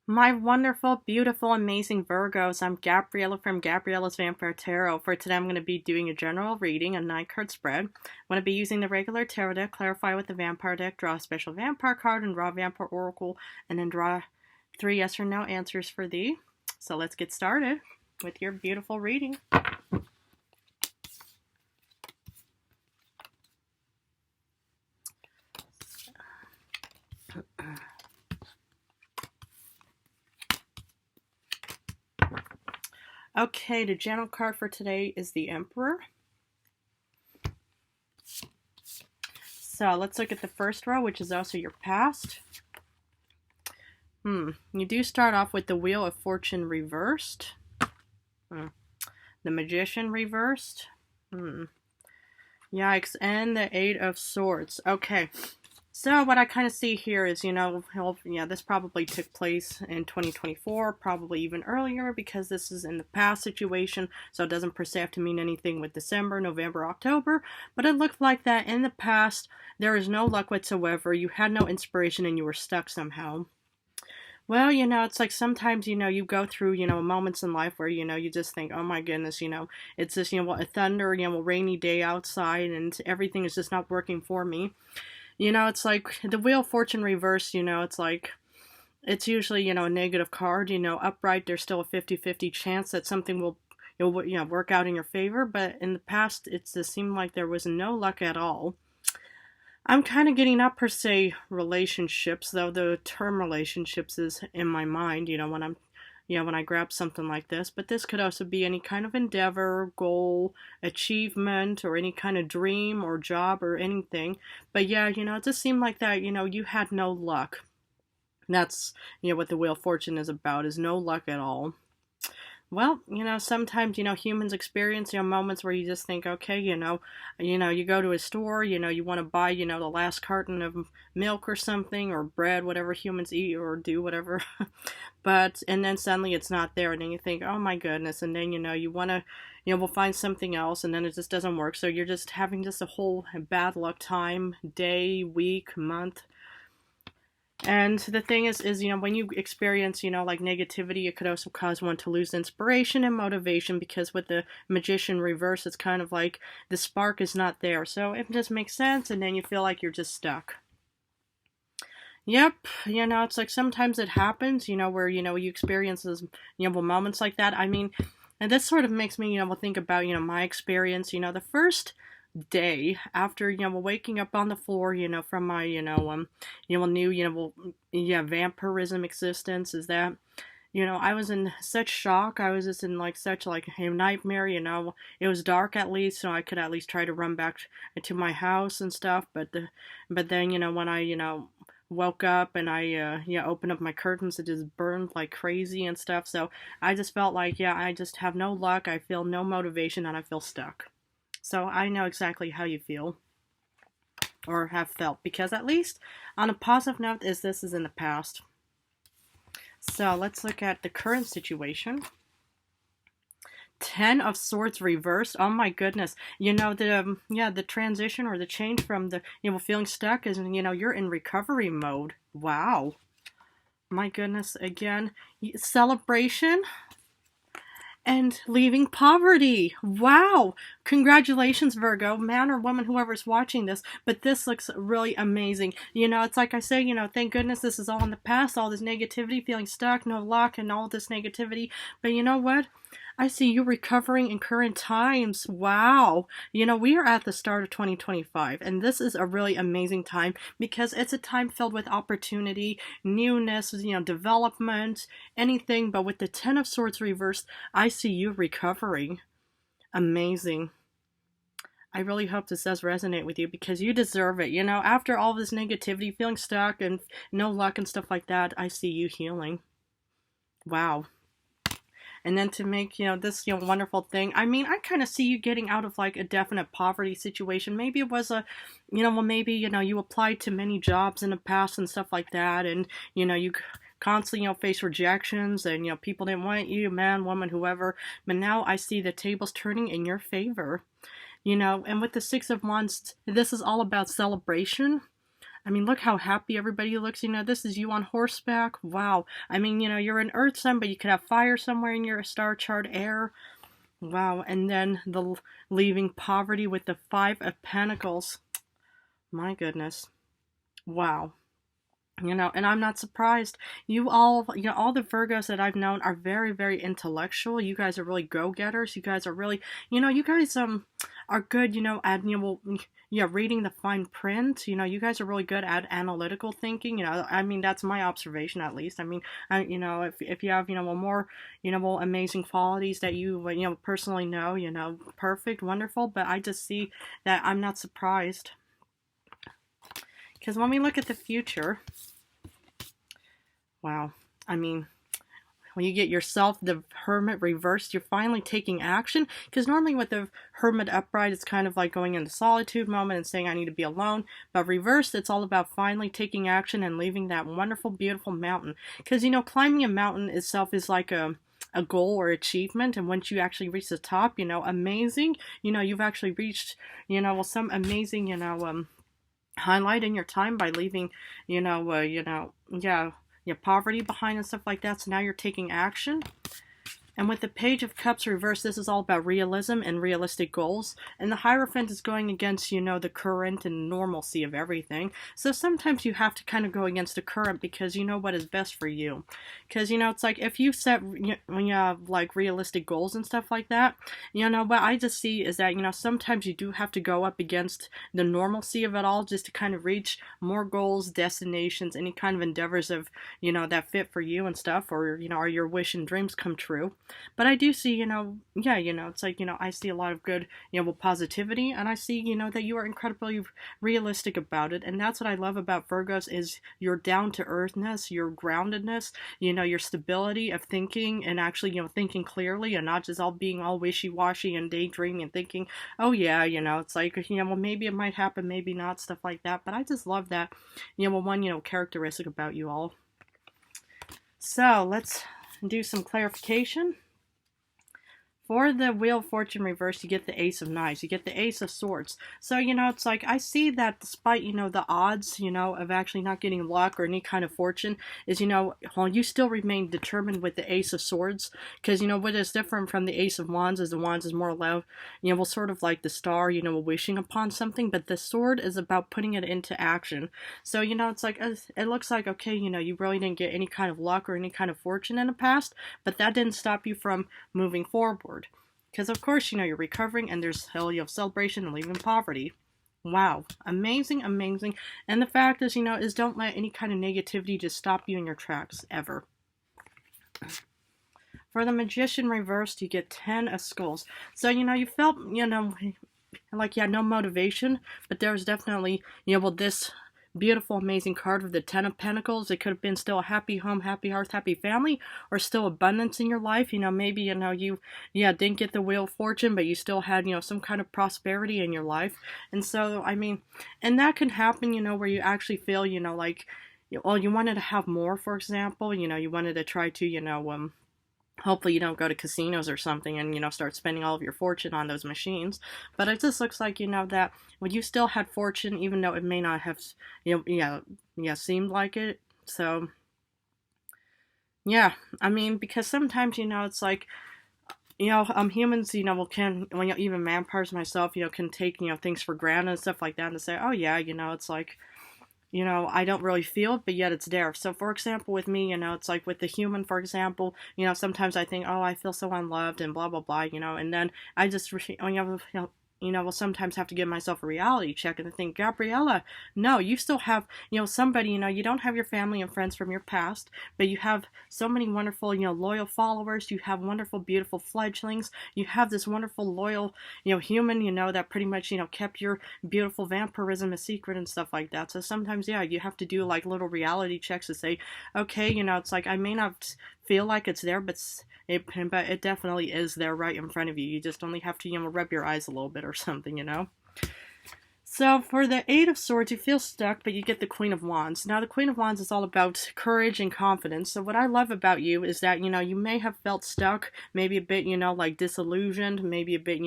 My wonderful, beautiful, amazing Virgos. I'm Gabriella from Gabriella's Vampire Tarot. For today, I'm going to be doing a general reading, a 9 card spread. I'm going to be using the regular tarot deck, clarify with the vampire deck, draw a special vampire card, and draw a vampire oracle, and then draw 3 yes or no answers for thee. So let's get started with your beautiful reading. Okay, the general card for today is the Emperor. So let's look at the first row, which is also your past. You do start off with the Wheel of Fortune reversed. The Magician reversed. Yikes. And the Eight of Swords. Okay. So what I kind of see here is, this probably took place in 2024, probably even earlier, because this is in the past situation, so it doesn't per se have to mean anything with December, November, October, but it looked like that in the past, there is no luck whatsoever, you had no inspiration, and you were stuck somehow. Well, it's like sometimes, you go through, moments in life where, you just think, oh my goodness, it's just, a thunder, a rainy day outside and everything is just not working for me. It's like the Wheel of Fortune reverse, it's like, it's usually, a negative card, upright, there's still a 50-50 chance that something will, work out in your favor. But in the past, it just seemed like there was no luck at all. I'm kind of getting up per se relationships, though the term relationships is in my mind, when I grab something like this. But this could also be any kind of endeavor, goal, achievement, or any kind of dream or job or anything. But yeah, it just seemed like that, you had no luck. That's, what the Wheel of Fortune is about, is no luck at all. Well, sometimes, humans experience, moments where you just think, okay, you go to a store, you want to buy, the last carton of milk or something, or bread, whatever humans eat or do, whatever. And then suddenly it's not there, and then you think, oh my goodness, and then, you want to, we'll find something else, and then it just doesn't work. So you're just having just a whole bad luck time, day, week, month. And the thing is, when you experience, like negativity, it could also cause one to lose inspiration and motivation, because with the Magician reverse, it's kind of like the spark is not there. So it just makes sense, and then you feel like you're just stuck. Yep, it's like sometimes it happens, where, you experience those, moments like that. I mean, and this sort of makes me, think about, my experience, the first day after waking up on the floor from my new vampirism existence, is that I was in such shock. I was just in like such like a nightmare. It was dark at least, so I could at least try to run back to my house and stuff. But then when I woke up and I opened up my curtains, it just burned like crazy and stuff. So I just felt like I just have no luck. I feel no motivation, and I feel stuck. So I know exactly how you feel or have felt, because at least on a positive note is this is in the past. So let's look at the current situation. 10 of Swords reversed. Oh my goodness. The transition or the change from the feeling stuck is you're in recovery mode. Wow. My goodness, again, celebration and leaving poverty. Wow. Congratulations, Virgo, man or woman, whoever's watching this. But this looks really amazing. It's like I say, thank goodness this is all in the past, all this negativity, feeling stuck, no luck, and all this negativity. But you know what? I see you recovering in current times. Wow. We are at the start of 2025, and this is a really amazing time because it's a time filled with opportunity, newness, development, anything. But with the 10 of Swords reversed, I see you recovering. Amazing. I really hope this does resonate with you, because you deserve it. After all this negativity, feeling stuck and no luck and stuff like that, I see you healing. Wow. And then to make, this, wonderful thing. I mean, I kind of see you getting out of like a definite poverty situation. Maybe it was maybe, you applied to many jobs in the past and stuff like that. And, you constantly, face rejections, and, people didn't want you, man, woman, whoever. But now I see the tables turning in your favor. And with the Six of Wands, this is all about celebration. I mean, look how happy everybody looks. You know, this is you on horseback. Wow. I mean, you know, you're an earth sign, but you could have fire somewhere in your star chart, air. Wow. And then the leaving poverty with the Five of Pentacles. My goodness. Wow. You know, and I'm not surprised. You all, you know, all the Virgos that I've known are very, very intellectual. You guys are really go-getters. You guys are really, you know, you guys are good, you know, at, you know, yeah, reading the fine print. You know, you guys are really good at analytical thinking. You know, I mean, that's my observation at least. I mean, you know, if you have, you know, more, you know, amazing qualities that you know, personally know, you know, perfect, wonderful. But I just see that I'm not surprised. Because when we look at the future, wow, I mean, when you get yourself the Hermit reversed, you're finally taking action. Because normally with the Hermit upright, it's kind of like going into solitude moment and saying, I need to be alone. But reversed, it's all about finally taking action and leaving that wonderful, beautiful mountain. Because, you know, climbing a mountain itself is like a goal or achievement, and once you actually reach the top, you know, amazing, you know, you've actually reached, you know, some amazing, you know, highlight in your time by leaving, yeah, poverty behind and stuff like that. So now you're taking action. And with the Page of Cups reversed, this is all about realism and realistic goals. And the Hierophant is going against, you know, the current and normalcy of everything. So sometimes you have to kind of go against the current because you know what is best for you. Because, you know, it's like if you set, when you have like realistic goals and stuff like that, you know, what I just see is that, you know, sometimes you do have to go up against the normalcy of it all just to kind of reach more goals, destinations, any kind of endeavors of, you know, that fit for you and stuff, or, you know, are your wish and dreams come true. But I do see, you know, yeah, you know, it's like, you know, I see a lot of good, you know, positivity, and I see, you know, that you are incredibly realistic about it, and that's what I love about Virgos is your down-to-earthness, your groundedness, you know, your stability of thinking and actually, you know, thinking clearly and not just all being all wishy-washy and daydreaming and thinking, oh yeah, you know, it's like, you know, well, maybe it might happen, maybe not, stuff like that. But I just love that, you know, one, you know, characteristic about you all. So let's do some clarification. For the Wheel of Fortune reversed, you get the Ace of Knives. You get the Ace of Swords. So, you know, it's like, I see that despite, you know, the odds, you know, of actually not getting luck or any kind of fortune, is, you know, well, you still remain determined with the Ace of Swords. Because, you know, what is different from the Ace of Wands is the Wands is more or less, you know, well, sort of like the star, you know, wishing upon something. But the Sword is about putting it into action. So, you know, it's like, it looks like, okay, you know, you really didn't get any kind of luck or any kind of fortune in the past. But that didn't stop you from moving forward. Because, of course, you know, you're recovering and there's hell, you have celebration and leaving poverty. Wow. Amazing, amazing. And the fact is, you know, is don't let any kind of negativity just stop you in your tracks, ever. For the Magician reversed, you get 10 of Skulls. So, you know, you felt, you know, like you had no motivation, but there was definitely, you know, well, this beautiful, amazing card with the 10 of Pentacles. It could have been still a happy home, happy hearth, happy family, or still abundance in your life. You know, maybe, you know, you, yeah, didn't get the Wheel of Fortune, but you still had, you know, some kind of prosperity in your life. And so, I mean, and that can happen, you know, where you actually feel, you know, like, well, you wanted to have more, for example, you know, you wanted to try to, you know, hopefully you don't go to casinos or something and, you know, start spending all of your fortune on those machines. But it just looks like, you know, that when you still had fortune, even though it may not have, you know, seemed like it. So, yeah, I mean, because sometimes, you know, it's like, you know, humans, you know, can, well, you know, even vampires, myself, you know, can take, you know, things for granted and stuff like that and say, oh yeah, you know, it's like, you know, I don't really feel it, but yet it's there. So, for example, with me, you know, it's like with the human, for example, you know, sometimes I think, oh, I feel so unloved and blah, blah, blah, you know, and then I just, will sometimes have to give myself a reality check and think, Gabriella, no, you still have, you know, somebody, you know, you don't have your family and friends from your past, but you have so many wonderful, you know, loyal followers, you have wonderful, beautiful fledglings, you have this wonderful, loyal, you know, human, you know, that pretty much, you know, kept your beautiful vampirism a secret and stuff like that. So sometimes, yeah, you have to do like little reality checks to say, okay, you know, it's like, I may not feel like it's there, but it definitely is there right in front of you. You just only have to, you know, rub your eyes a little bit or something, you know. So for the Eight of Swords, you feel stuck, but you get the Queen of Wands. Now, the Queen of Wands is all about courage and confidence. So what I love about you is that, you may have felt stuck, maybe a bit, like disillusioned, maybe a bit,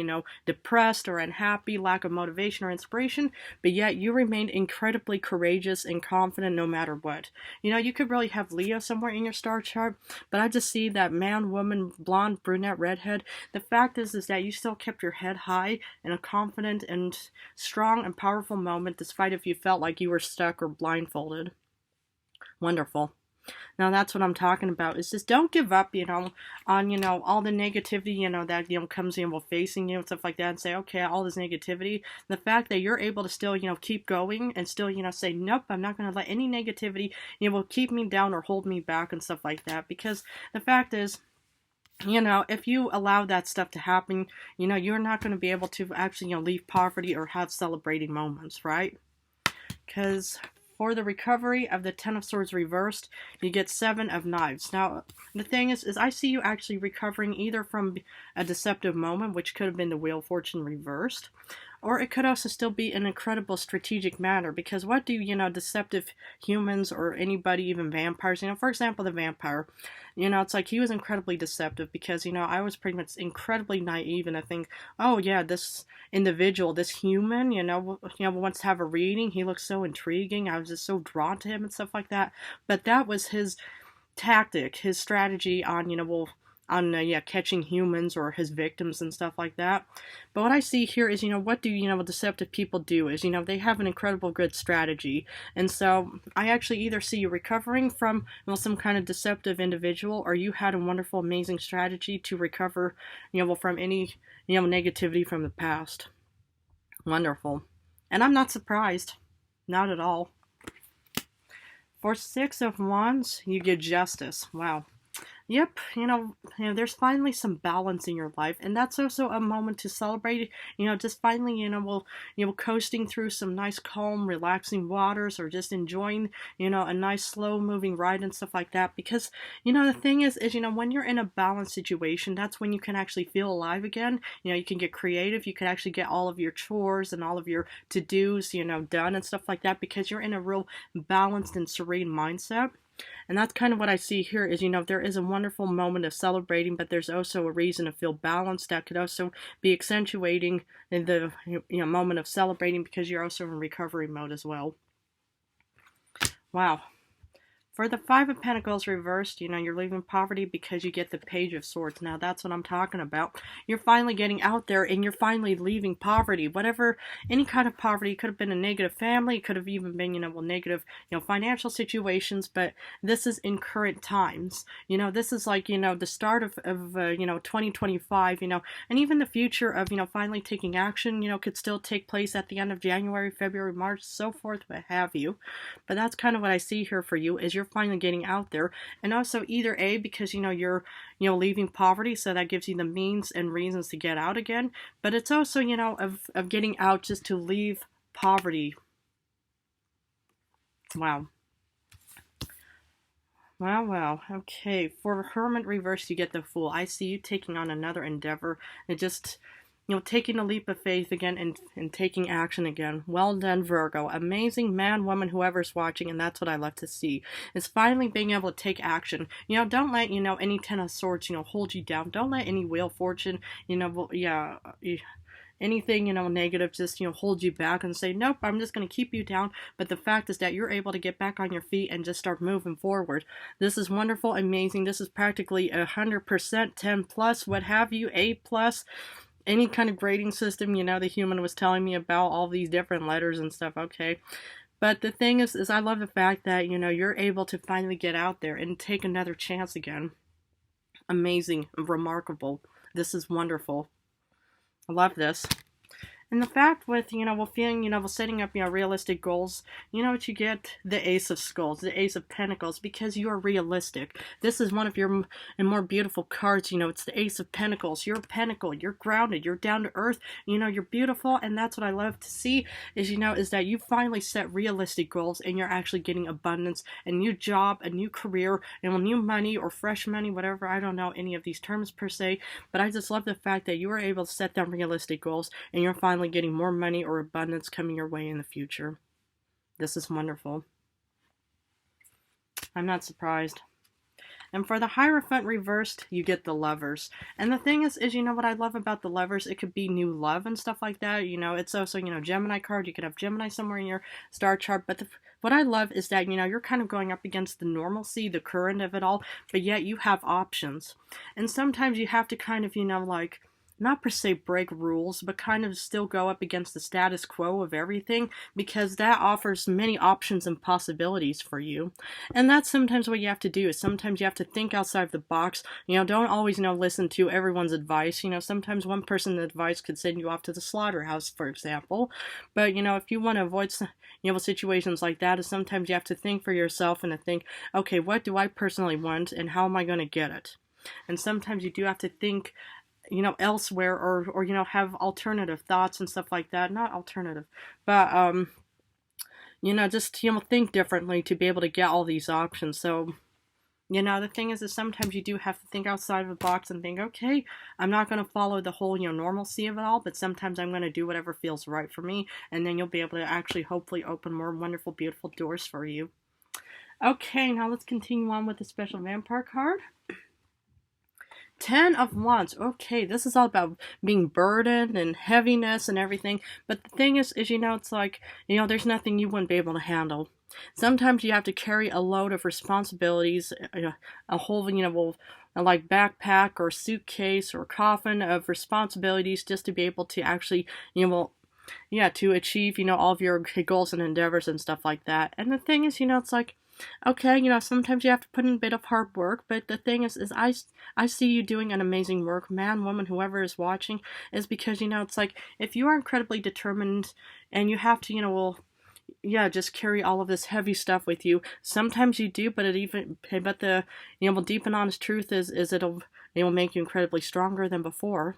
depressed or unhappy, lack of motivation or inspiration, but yet you remained incredibly courageous and confident no matter what. You could really have Leo somewhere in your star chart, but I just see that man, woman, blonde, brunette, redhead. The fact is that you still kept your head high in a confident and strong and powerful moment despite if you felt like you were stuck or blindfolded. Wonderful. Now that's what I'm talking about. Is just don't give up, on, all the negativity, that, comes in while facing you and stuff like that, and say, okay, all this negativity. The fact that you're able to still, keep going and still, say, nope, I'm not going to let any negativity, will keep me down or hold me back and stuff like that. Because the fact is, if you allow that stuff to happen, you're not going to be able to actually, leave poverty or have celebrating moments, right? Because for the recovery of the Ten of Swords reversed, you get Seven of Knives. Now, the thing is I see you actually recovering either from a deceptive moment, which could have been the Wheel of Fortune reversed, or it could also still be an incredible strategic matter, because what do, deceptive humans or anybody, even vampires, for example, the vampire, it's like he was incredibly deceptive because, I was pretty much incredibly naive and I think, oh yeah, this individual, this human, wants to have a reading, he looks so intriguing, I was just so drawn to him and stuff like that. But that was his tactic, his strategy on, catching humans or his victims and stuff like that. But what I see here is, what do, deceptive people do is, they have an incredible good strategy. And so I actually either see you recovering from, some kind of deceptive individual, or you had a wonderful, amazing strategy to recover, from any, negativity from the past. Wonderful. And I'm not surprised. Not at all. For Six of Wands, you get Justice. Wow. Yep, there's finally some balance in your life, and that's also a moment to celebrate, just finally, coasting through some nice, calm, relaxing waters, or just enjoying, a nice, slow-moving ride and stuff like that, because, the thing is, when you're in a balanced situation, that's when you can actually feel alive again. You can get creative, you can actually get all of your chores and all of your to-dos, done and stuff like that, because you're in a real balanced and serene mindset. And that's kind of what I see here is, there is a wonderful moment of celebrating, but there's also a reason to feel balanced that could also be accentuating in the moment of celebrating, because you're also in recovery mode as well. Wow. For the Five of Pentacles reversed, you're leaving poverty because you get the Page of Swords. Now, that's what I'm talking about. You're finally getting out there and you're finally leaving poverty. Whatever, any kind of poverty. It could have been a negative family. It could have even been, negative, financial situations. But this is in current times. This is like, the start of 2025, and even the future of, finally taking action, could still take place at the end of January, February, March, so forth, what have you. But that's kind of what I see here for you is you're finally getting out there. And also either A, because you're leaving poverty, so that gives you the means and reasons to get out again, but it's also of getting out just to leave poverty. Wow. Wow. Okay, for Hermit reverse, you get the Fool. I see you taking on another endeavor and just taking a leap of faith again and taking action again. Well done, Virgo. Amazing man, woman, whoever's watching, and that's what I love to see. Is finally being able to take action. Don't let, any Ten of Swords, hold you down. Don't let any Wheel of Fortune, anything, negative just, hold you back and say, nope, I'm just going to keep you down. But the fact is that you're able to get back on your feet and just start moving forward. This is wonderful, amazing. This is practically 100%, 10 plus, what have you, A plus. Any kind of grading system, the human was telling me about all these different letters and stuff, okay. But the thing is I love the fact that, you're able to finally get out there and take another chance again. Amazing, remarkable. This is wonderful. I love this. And the fact with, feeling, setting up, realistic goals, what you get? The Ace of Skulls, the Ace of Pentacles, because you are realistic. This is one of your more beautiful cards, it's the Ace of Pentacles. You're a pentacle, you're grounded, you're down to earth, you're beautiful, and that's what I love to see is, is that you finally set realistic goals and you're actually getting abundance, a new job, a new career, new money or fresh money, whatever. I don't know any of these terms per se, but I just love the fact that you were able to set them realistic goals and you're finally definitely getting more money or abundance coming your way in the future. This is wonderful. I'm not surprised. And for the Hierophant reversed, you get the Lovers. And the thing is, you know what I love about the Lovers? It could be new love and stuff like that. You know, it's also, you know, Gemini card. You could have Gemini somewhere in your star chart. But what I love is that, you know, you're kind of going up against the normalcy, the current of it all, but yet you have options. And sometimes you have to kind of, you know, like, not per se break rules, but kind of still go up against the status quo of everything, because that offers many options and possibilities for you. And that's sometimes what you have to do, is sometimes you have to think outside the box. You know, don't always, you know, listen to everyone's advice. You know, sometimes one person's advice could send you off to the slaughterhouse, for example. But, you know, if you want to avoid, you know, situations like that, is sometimes you have to think for yourself and to think, okay, what do I personally want and how am I going to get it? And sometimes you do have to think, you know, elsewhere, or you know, have alternative thoughts and stuff like that. Not alternative, but you know, just, you know, think differently to be able to get all these options. So, you know, the thing is sometimes you do have to think outside of the box and think, okay, I'm not going to follow the whole, you know, normalcy of it all, but sometimes I'm going to do whatever feels right for me, and then you'll be able to actually hopefully open more wonderful, beautiful doors for you. Okay, now let's continue on with the special vampire card. 10 of Wands. Okay, this is all about being burdened and heaviness and everything. But the thing is, you know, it's like, you know, there's nothing you wouldn't be able to handle. Sometimes you have to carry a load of responsibilities, a whole, you know, well, like backpack or suitcase or coffin of responsibilities, just to be able to actually, you know, well, yeah, to achieve, you know, all of your goals and endeavors and stuff like that. And the thing is, you know, it's like, okay, you know, sometimes you have to put in a bit of hard work, but the thing is I see you doing an amazing work, man, woman, whoever is watching, is because, you know, it's like, if you are incredibly determined and you have to, you know, well, yeah, just carry all of this heavy stuff with you. Sometimes you do, but the, you know, well, deep and honest truth is it will make you incredibly stronger than before.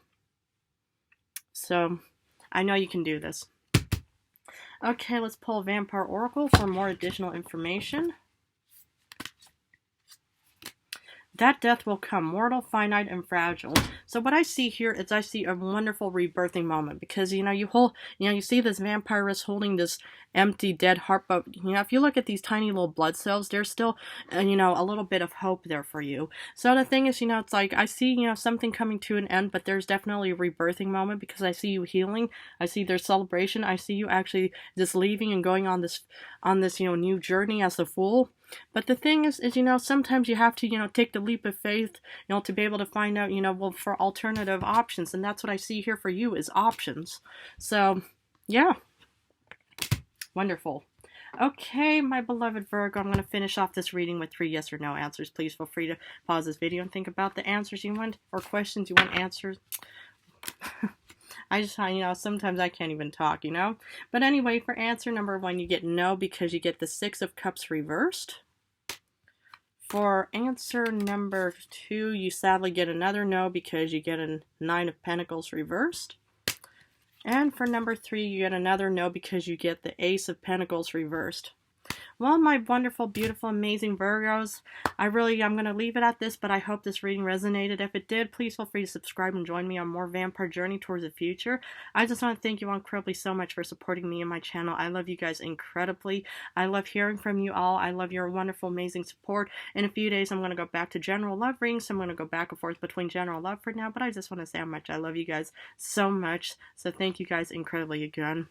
So, I know you can do this. Okay, let's pull Vampire Oracle for more additional information. That death will come, mortal, finite, and fragile. So what I see here is I see a wonderful rebirthing moment, because, you know, you see this vampiress holding this empty, dead heart, but, you know, if you look at these tiny little blood cells, there's still, you know, a little bit of hope there for you. So the thing is, you know, it's like, I see, you know, something coming to an end, but there's definitely a rebirthing moment, because I see you healing, I see there's celebration, I see you actually just leaving and going on this, you know, new journey as a Fool. But the thing is, you know, sometimes you have to, you know, take the leap of faith, you know, to be able to find out, you know, well, for alternative options. And that's what I see here for you, is options. So, yeah. Wonderful. Okay, my beloved Virgo, I'm going to finish off this reading with 3 yes or no answers. Please feel free to pause this video and think about the answers you want, or questions you want answers. I just, you know, sometimes I can't even talk, you know. But anyway, for answer number 1, you get no, because you get the 6 of Cups reversed. For answer number 2, you sadly get another no, because you get a 9 of Pentacles reversed. And for number 3, you get another no, because you get the Ace of Pentacles reversed. Well, my wonderful, beautiful, amazing Virgos, I'm going to leave it at this, but I hope this reading resonated. If it did, please feel free to subscribe and join me on more vampire journey towards the future. I just want to thank you all incredibly so much for supporting me and my channel. I love you guys incredibly. I love hearing from you all. I love your wonderful, amazing support. In a few days, I'm going to go back to general love readings, so I'm going to go back and forth between general love for now, but I just want to say how much I love you guys so much. So thank you guys incredibly again.